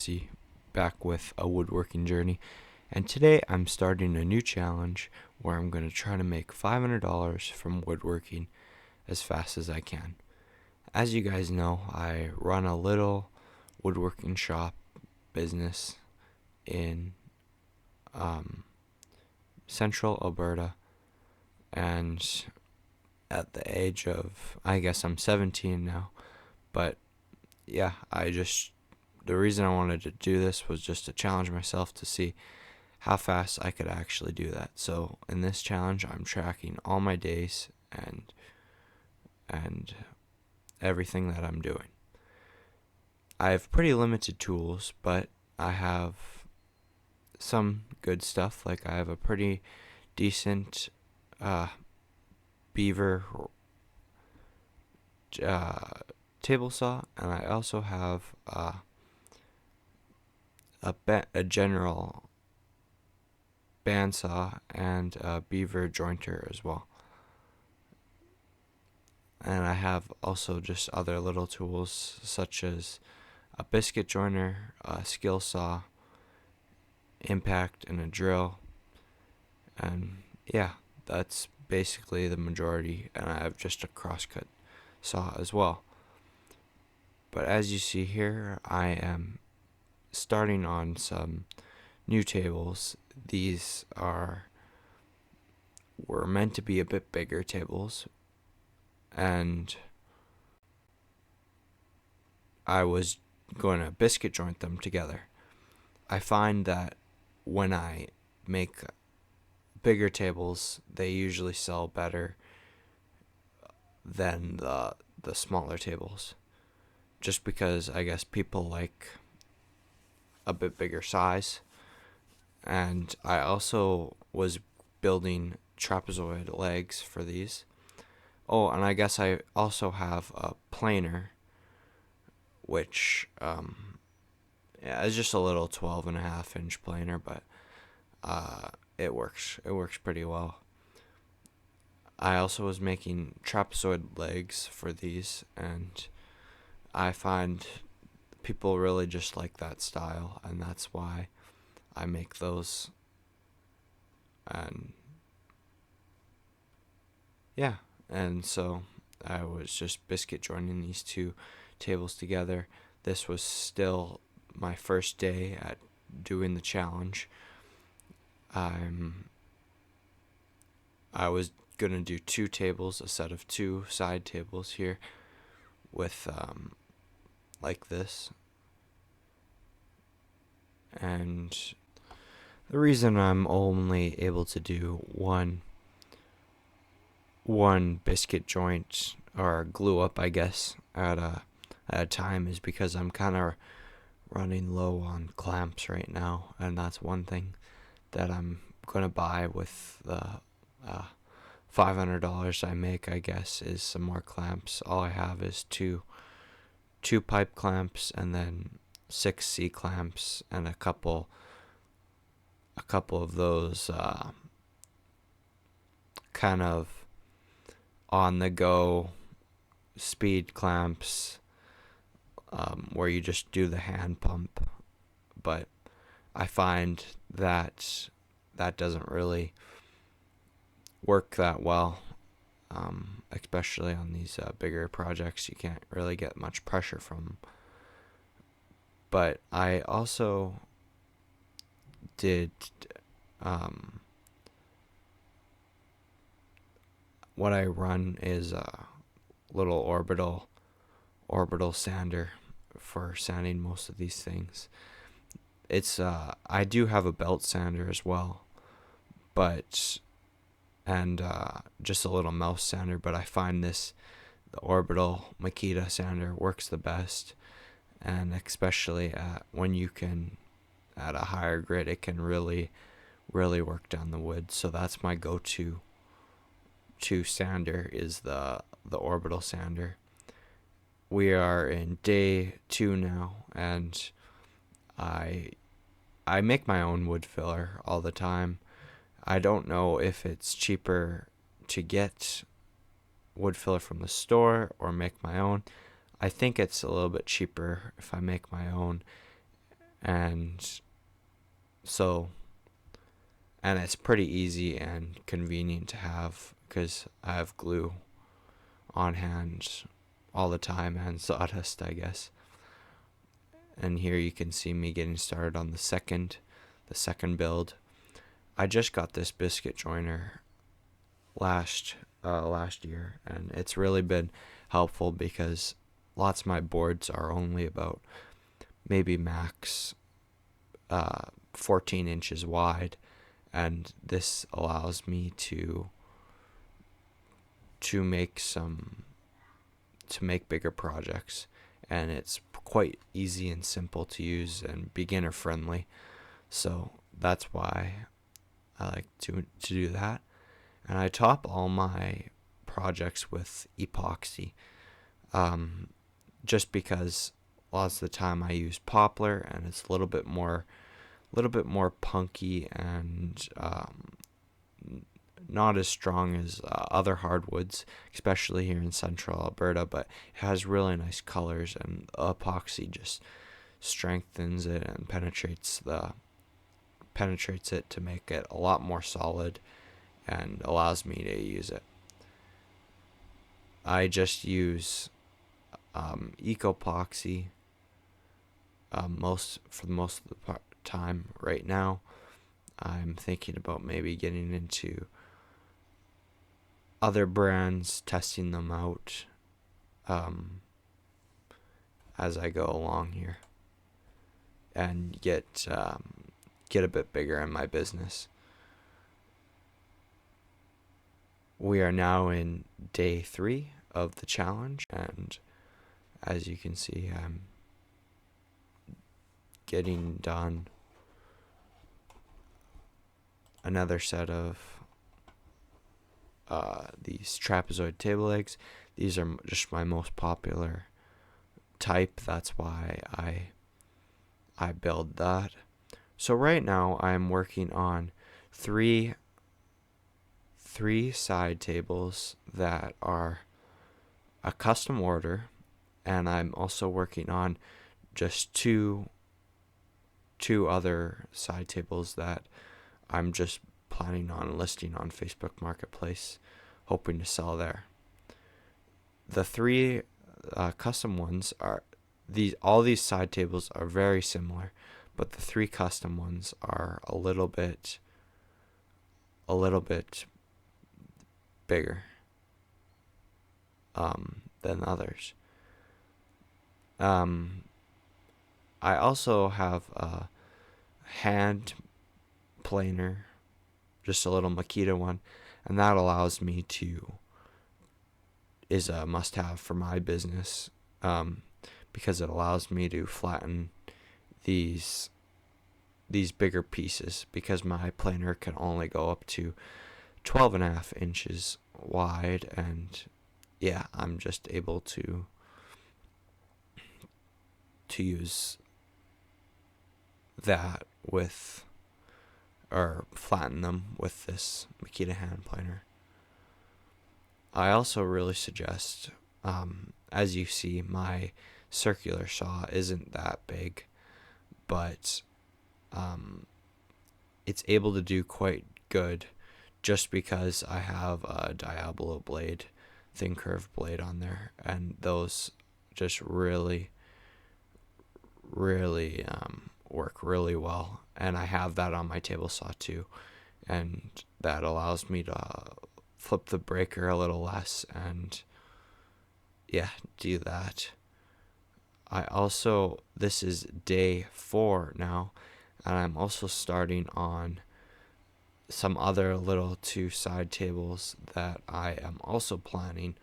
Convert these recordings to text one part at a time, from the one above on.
See, back with a woodworking journey, and today I'm starting a new challenge where I'm going to try to make $500 from woodworking as fast as I can. As you guys know, I run a little woodworking shop business in um, central Alberta, and at the age of, I guess I'm 17 now, but yeah, the reason I wanted to do this was just to challenge myself to see how fast I could actually do that. So in this challenge, I'm tracking all my days and everything that I'm doing. I have pretty limited tools, but I have some good stuff. Like I have a pretty decent beaver table saw, and I also have a general bandsaw and a beaver jointer as well. And I have also just other little tools such as a biscuit joiner, a skill saw, impact, and a drill. And yeah, that's basically the majority. And I have just a crosscut saw as well. But as you see here, I am starting on some new tables. These were meant to be a bit bigger tables, and I was going to biscuit joint them together. I find that when I make bigger tables, they usually sell better than the smaller tables, just because I guess people like a bit bigger size. And I also was building trapezoid legs for these. Oh, and I guess I also have a planer, which yeah, it's just a little 12.5-inch planer, but it works. It works pretty well. I also was making trapezoid legs for these, and I find people really just like that style, and that's why I make those. And yeah, and so I was just biscuit joining these two tables together. This was still my first day at doing the challenge. I was gonna do two tables, a set of two side tables here with like this. And the reason I'm only able to do one biscuit joint or glue up, I guess, at a time is because I'm kind of running low on clamps right now, and that's one thing that I'm gonna buy with the $500 I make, I guess, is some more clamps. All I have is two pipe clamps, and then 6 C clamps, and a couple of those kind of on the go speed clamps, where you just do the hand pump. But I find that doesn't really work that well, especially on these bigger projects. You can't really get much pressure from them. But I also did what I run is a little orbital sander for sanding most of these things. It's I do have a belt sander as well, but and just a little mouse sander, but I find the orbital Makita sander works the best, and especially when you can at a higher grit, it can really work down the wood. So that's my go-to sander, is the orbital sander. We are in day 2 now, and I make my own wood filler all the time. I don't know if it's cheaper to get wood filler from the store or make my own. I think it's a little bit cheaper if I make my own, And so, and it's pretty easy and convenient to have because I have glue on hand all the time and sawdust, I guess. And here you can see me getting started on the second build. I just got this biscuit joiner last year, and it's really been helpful because lots of my boards are only about maybe max 14 inches wide, and this allows me to make bigger projects, and it's quite easy and simple to use and beginner friendly. So that's why I like to do that. And I top all my projects with epoxy, just because lots of the time I use poplar, and it's a little bit more punky and not as strong as other hardwoods, especially here in central Alberta, but it has really nice colors, and epoxy just strengthens it and penetrates it to make it a lot more solid and allows me to use it. I just use ecopoxy most of the time. Right now I'm thinking about maybe getting into other brands, testing them out as I go along here, and get a bit bigger in my business. We are now in day 3 of the challenge, and as you can see, I'm getting done another set of these trapezoid table legs. These are just my most popular type. That's why I build that. So right now I'm working on three side tables that are a custom order, and I'm also working on just two other side tables that I'm just planning on listing on Facebook Marketplace, hoping to sell there. The 3 custom ones are all these side tables are very similar, but the 3 custom ones are a little bit bigger than others. I also have a hand planer, just a little Makita one, and that allows me is a must-have for my business, because it allows me to flatten these bigger pieces, because my planer can only go up to 12.5 inches wide, and yeah, I'm just able to use that or flatten them with this Makita hand planer. I also really suggest, as you see, my circular saw isn't that big, but it's able to do quite good just because I have a Diablo blade, thin curved blade on there, and those just really work really well. And I have that on my table saw too, and that allows me to flip the breaker a little less and do that. This is day 4 now, and I'm also starting on some other little 2 side tables that I am also planning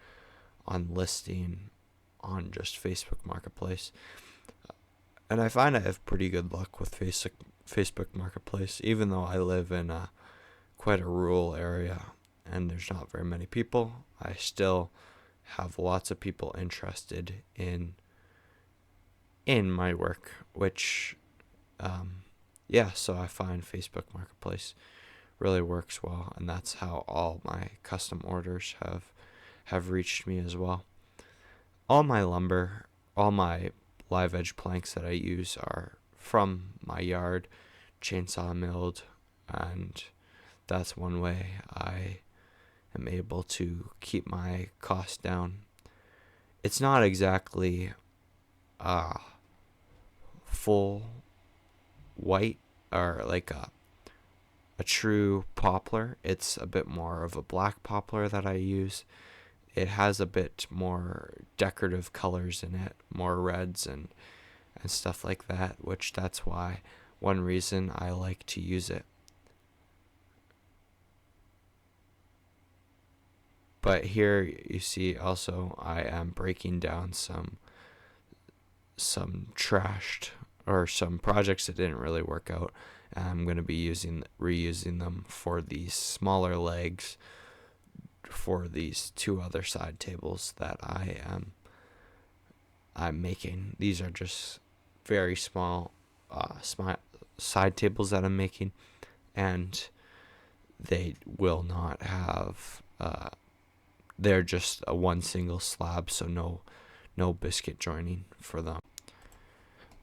on listing on just Facebook Marketplace. And I find I have pretty good luck with Facebook Marketplace, even though I live in quite a rural area and there's not very many people. I still have lots of people interested in my work, which so I find Facebook Marketplace really works well, and that's how all my custom orders have reached me as well. All my lumber, all my live edge planks that I use are from my yard, chainsaw milled, and that's one way I am able to keep my costs down. It's not exactly full white or like a true poplar. It's a bit more of a black poplar that I use. It has a bit more decorative colors in it, more reds and stuff like that, which that's why one reason I like to use it. But here you see also I am breaking down some trashed or some projects that didn't really work out. I'm going to be reusing them for these smaller legs for these two other side tables that I'm making. These are just very small side tables that I'm making, and they will not have they're just a one single slab, so no biscuit joining for them.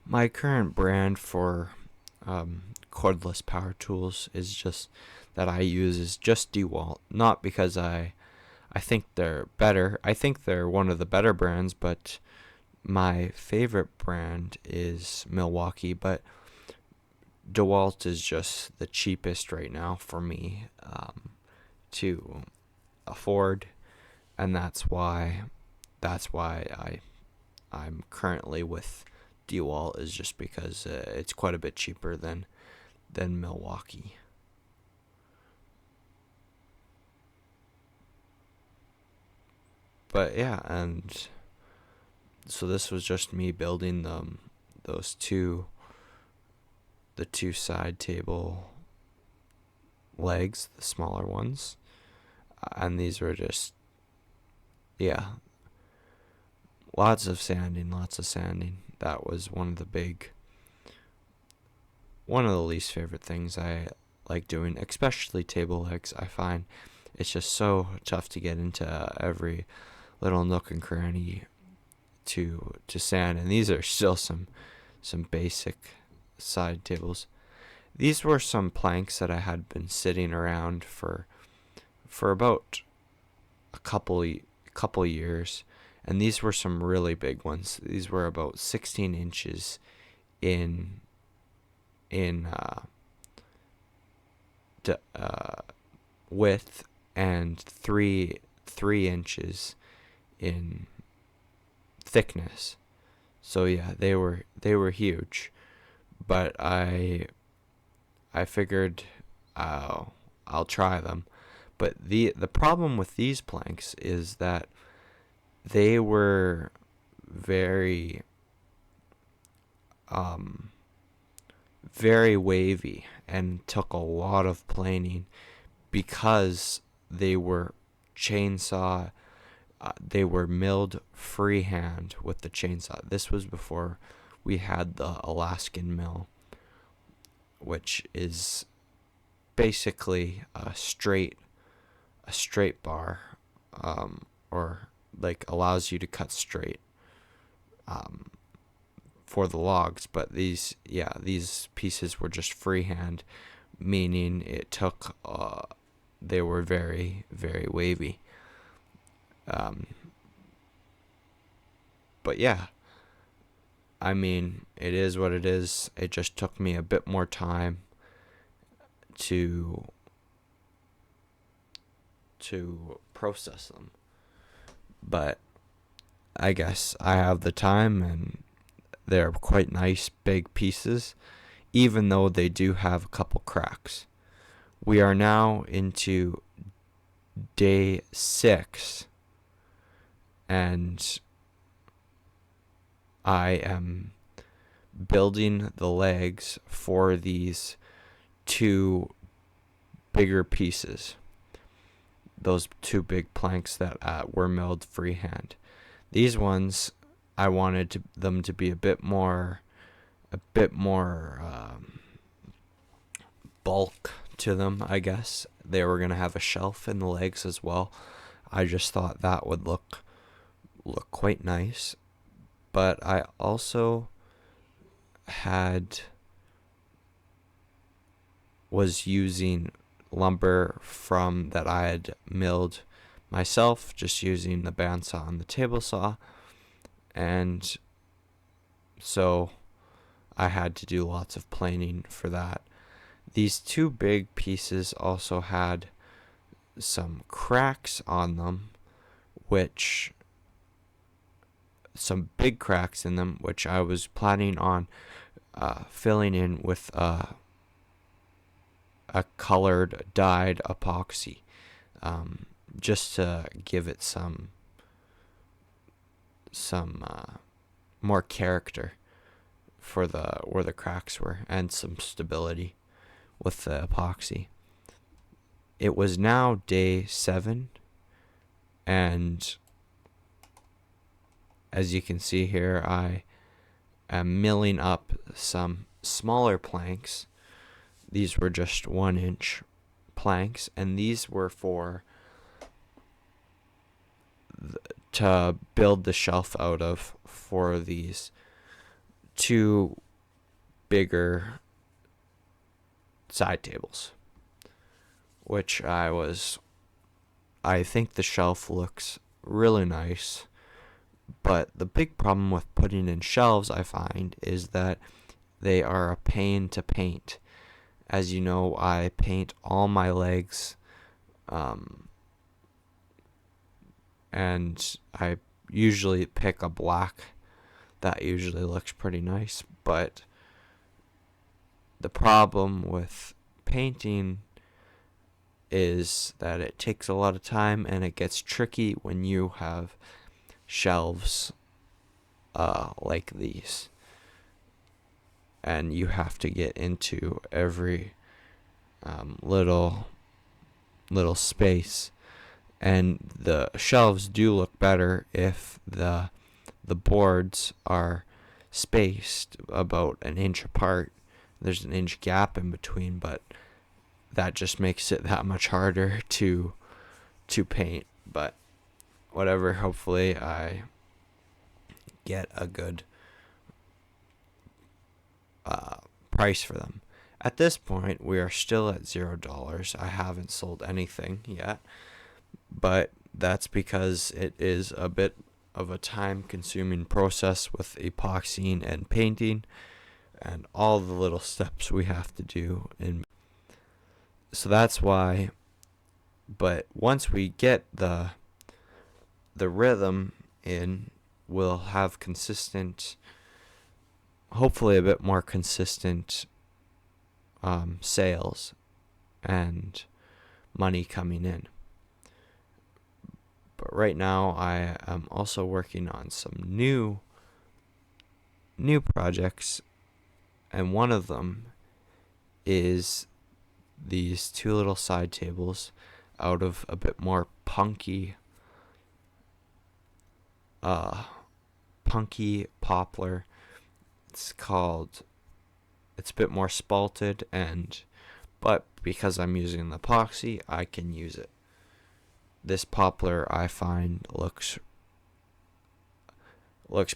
My current brand for cordless power tools is just that I use is just DeWalt. Not because I think they're better. I think they're one of the better brands, but my favorite brand is Milwaukee. But DeWalt is just the cheapest right now for me to afford, and that's why I'm currently with DeWalt, is just because it's quite a bit cheaper than Milwaukee. But yeah, and so this was just me building the two side table legs, the smaller ones, and these were just, yeah, lots of sanding. That was one of the least favorite things I like doing, especially table legs. I find it's just so tough to get into every little nook and cranny to sand, and these are still some basic side tables. These were some planks that I had been sitting around for about a couple years, and these were some really big ones. These were about 16 inches in width and 3 inches in thickness. So yeah, they were huge, but I figured I'll try them. But the problem with these planks is that they were very very wavy and took a lot of planing because they were chainsaw. They were milled freehand with the chainsaw. This was before we had the Alaskan mill, which is basically a straight bar, or like allows you to cut straight for the logs. But these pieces were just freehand, meaning it took they were very, very wavy. But yeah, I mean, it is what it is. It just took me a bit more time to process them. But I guess I have the time, and they're quite nice big pieces, even though they do have a couple cracks. We are now into day 6, and I am building the legs for these two bigger pieces, those two big planks that were milled freehand. These ones, I wanted them to be a bit more bulk to them, I guess. They were going to have a shelf in the legs as well. I just thought that would look quite nice. But I also had was using lumber from that I had milled myself, just using the bandsaw and the table saw. And so I had to do lots of planing for that. These two big pieces also had some cracks on them, some big cracks in them, which I was planning on filling in with a colored dyed epoxy, just to give it some more character for where the cracks were, and some stability with the epoxy. It was now day 7, and as you can see here, I am milling up some smaller planks. These were just 1-inch planks, and these were to build the shelf out of for these 2 bigger side tables, which I think the shelf looks really nice. But the big problem with putting in shelves, I find, is that they are a pain to paint. As you know, I paint all my legs, and I usually pick a black. That usually looks pretty nice, but the problem with painting is that it takes a lot of time, and it gets tricky when you have shelves like these, and you have to get into every little space. And the shelves do look better if the boards are spaced about an inch apart. There's an inch gap in between, but that just makes it that much harder to paint. But whatever, hopefully I get a good price for them. At this point, we are still at $0. I haven't sold anything yet, but that's because it is a bit of a time-consuming process with epoxying and painting and all the little steps we have to do. So that's why. But once we get the rhythm in, we'll have consistent, hopefully a bit more consistent sales and money coming in. But right now I am also working on some new projects, and one of them is these 2 little side tables out of a bit more punky poplar. It's a bit more spalted, but because I'm using the epoxy, I can use it. This poplar, I find, looks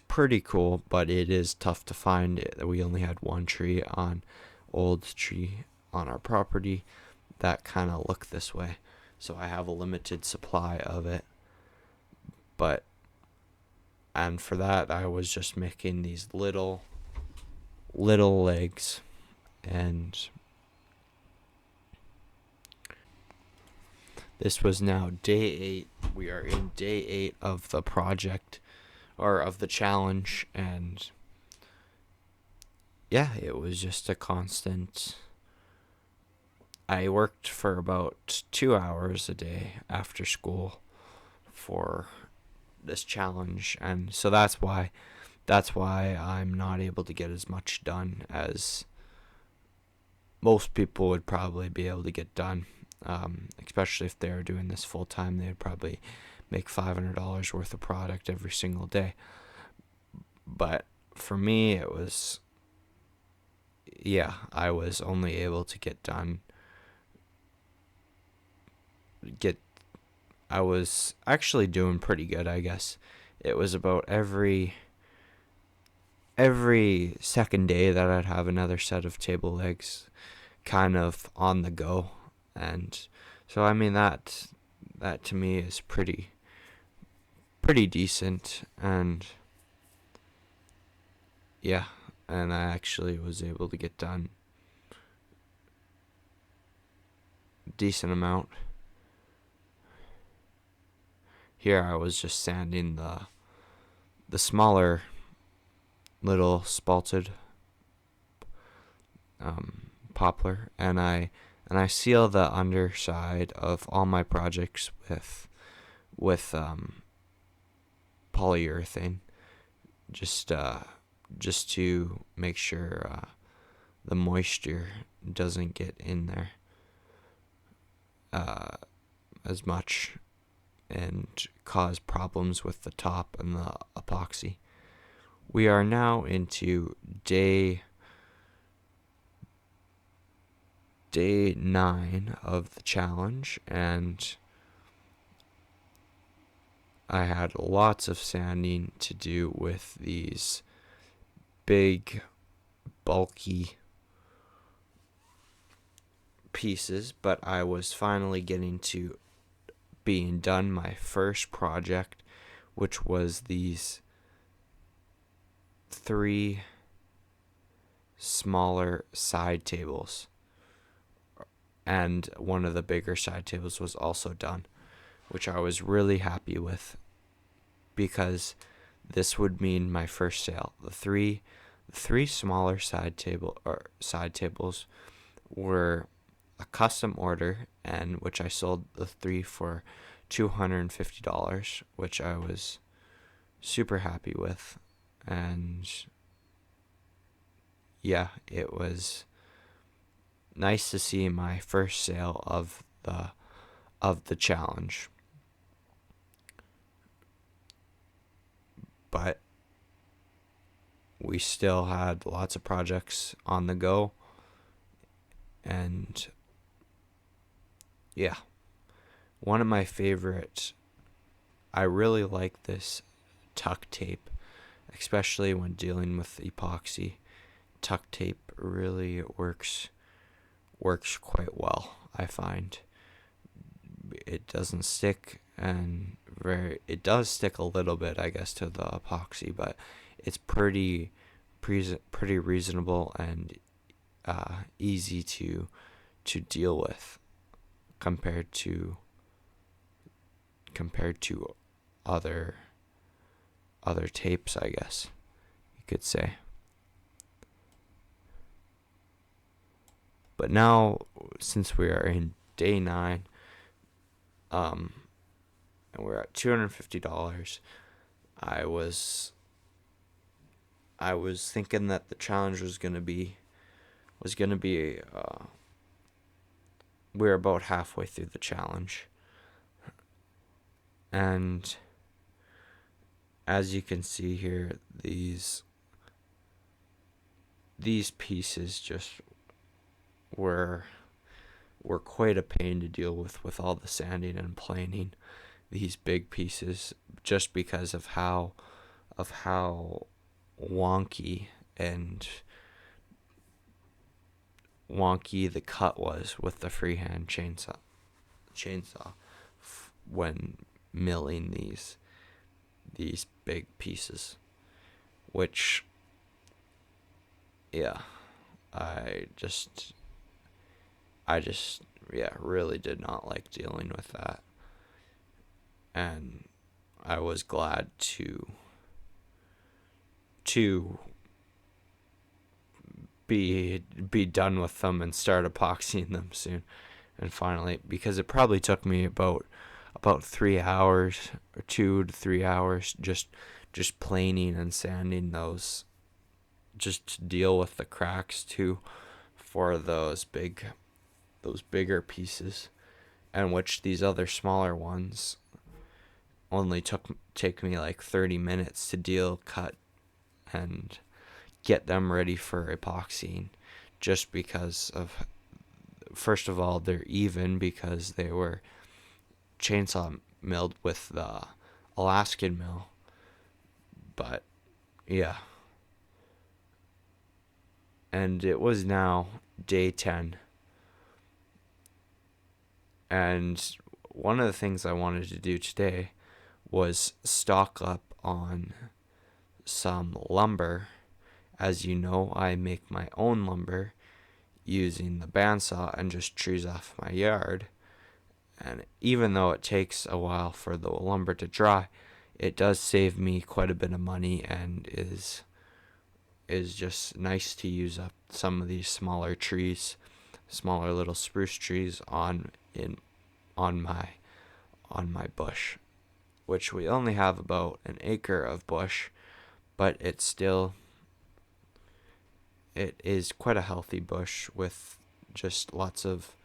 pretty cool, but it is tough to find. We only had one old tree on our property that kind of looked this way, so I have a limited supply of it. And for that, I was just making these little legs, and this was now day 8. We are in day 8 of the project, or of the challenge, and yeah, it was just a constant. I worked for about 2 hours a day after school for this challenge, and so that's why I'm not able to get as much done as most people would probably be able to get done, especially if they're doing this full time. They would probably make $500 worth of product every single day. But for me, it was, I was only able to I was actually doing pretty good, I guess. It was about every second day that I'd have another set of table legs kind of on the go. And so I mean that to me is pretty decent. And yeah, and I actually was able to get done a decent amount. Here I was just sanding the smaller little spalted poplar, and I seal the underside of all my projects with polyurethane, just just to make sure the moisture doesn't get in there as much and cause problems with the top and the epoxy. We are now into day 9 of the challenge, and I had lots of sanding to do with these big, bulky pieces, but I was finally getting to being done my first project, which was these 3 smaller side tables, and one of the bigger side tables was also done, which I was really happy with, because this would mean my first sale. The three smaller side tables were a custom order, and which I sold the 3 for $250, which I was super happy with. And yeah, it was nice to see my first sale of the challenge. But we still had lots of projects on the go, and yeah, one of my favorite, I really like this tuck tape, especially when dealing with epoxy. Tuck tape really works quite well, I find. It doesn't stick, and it does stick a little bit, I guess, to the epoxy, but it's pretty reasonable and easy to deal with compared to other tapes, I guess you could say. But now, since we are in day 9, and we're at $250, I was thinking that the challenge was gonna be we're about halfway through the challenge, and as you can see here, these pieces just were quite a pain to deal with all the sanding and planing these big pieces, just because of how wonky the cut was with the freehand chainsaw when milling these big pieces, which yeah, I just really did not like dealing with that, and I was glad to be done with them and start epoxying them soon. And finally, because it probably took me about 3 hours or 2 to 3 hours just planing and sanding those, just to deal with the cracks too, for those bigger pieces, and which these other smaller ones only take me like 30 minutes to cut and get them ready for epoxying, just because of, first of all, they're even because they were chainsaw milled with the Alaskan mill. But yeah, and it was now day 10, And one of the things I wanted to do today was stock up on some lumber. As you know, I make my own lumber using the bandsaw and just trees off my yard. And even though it takes a while for the lumber to dry, it does save me quite a bit of money and is just nice to use up some of these smaller trees, smaller little spruce trees on my bush, which we only have about an acre of bush, but it is quite a healthy bush with just lots of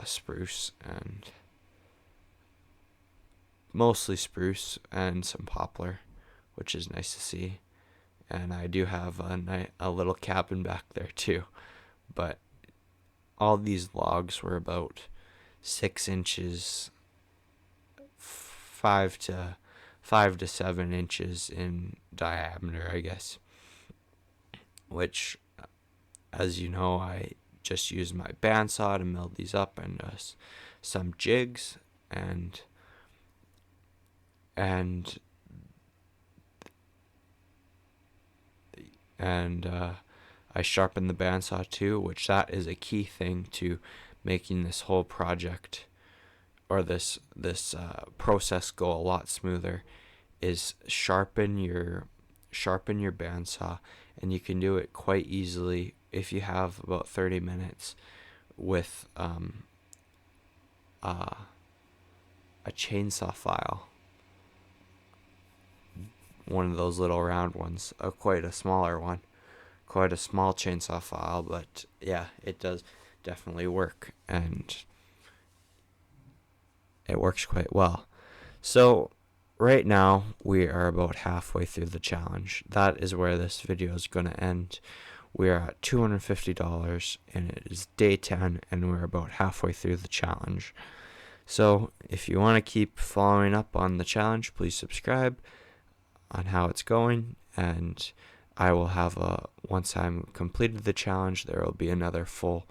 spruce, and mostly spruce and some poplar, which is nice to see. And I do have a little cabin back there too, but all these logs were about 6 inches, 5 to 7 inches in diameter, I guess. Which, as you know, I just used my bandsaw to mill these up, and some jigs, and I sharpened the bandsaw too, which that is a key thing to making this whole project, or this process, go a lot smoother, is sharpen your bandsaw. And you can do it quite easily if you have about 30 minutes with a chainsaw file, one of those little round ones, quite a smaller one, quite a small chainsaw file, but yeah, it does definitely work, and it works quite well. So right now we are about halfway through the challenge. That is where this video is going to end. We are at $250 and it is day 10, and we're about halfway through the challenge. So if you want to keep following up on the challenge, please subscribe on how it's going, and I will have once I'm completed the challenge, there will be another full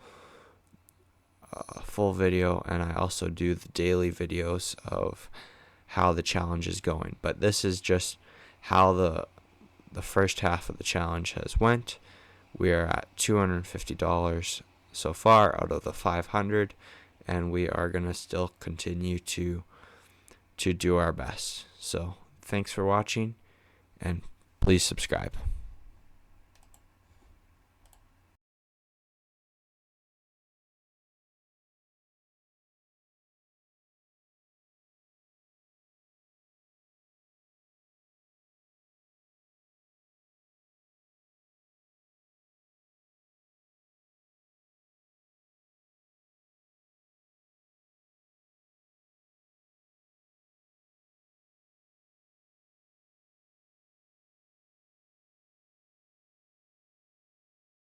video, and I also do the daily videos of how the challenge is going. But this is just how the first half of the challenge has went. We are at $250 so far out of the 500, and we are going to still continue to do our best. So thanks for watching, and please subscribe.